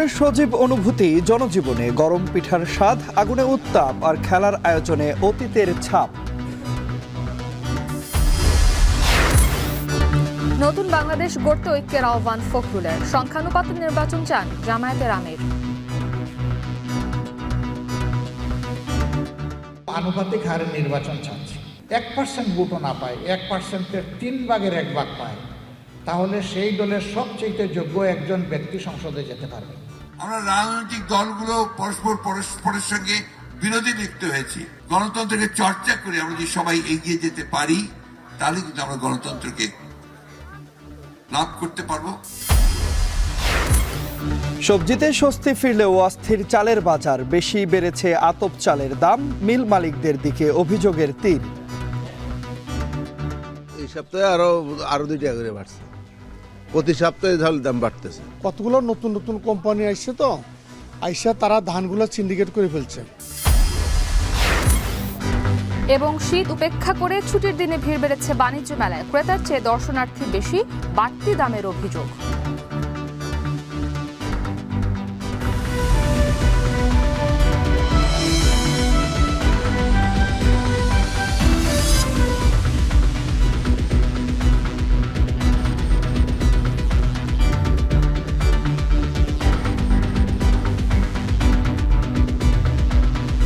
গ্রীষ্মের সজীব অনুভূতি জনজীবনে, গরম পিঠার স্বাদ, আগুনে উত্তাপ আর খেলার আয়োজনে অতীতের ছাপ। নতুন বাংলাদেশ গড়তে ঐক্যের আহ্বান ফখরুলের। সংখ্যানুপাতে নির্বাচন চান জামায়াতের আমির। আনুপাতিক হারে নির্বাচন চাচ্ছে। 1% ভোটও না পায়, 1%-এর 3 ভাগের 1 ভাগ পায়, তাহলে সেই দলের সবচেয়ে যোগ্য একজন ব্যক্তি সংসদে যেতে পারবে। আমরা রাজনৈতিক দলগুলো পরস্পরের সঙ্গে বিরোধী লিপ্ত হয়েছি। গণতন্ত্রকে চর্চা করে আমরা যদি সবাই এগিয়ে যেতে পারি, তাহলে কিন্তু আমরা গণতন্ত্রকে লাভ করতে পারবো। সবজিতে স্বস্তি ফিরলেও অস্থির চালের বাজার, বেশি বেড়েছে আতপ চালের দাম, মিল মালিকদের দিকে অভিযোগের তীর। এই সপ্তাহে আরো 2 টাকা করে বাড়ছে, প্রতি সপ্তাহে ধানের দাম বাড়তেছে। কতগুলো নতুন নতুন কোম্পানি আসছে, তো আইসা তারা ধানগুলো সিন্ডিকেট করে ফেলছে। এবং শীত উপেক্ষা করে ছুটির দিনে ভিড় বেড়েছে বাণিজ্য মেলায়। ক্রেতার চেয়ে দর্শনার্থী বেশি, বাড়তি দামের অভিযোগ।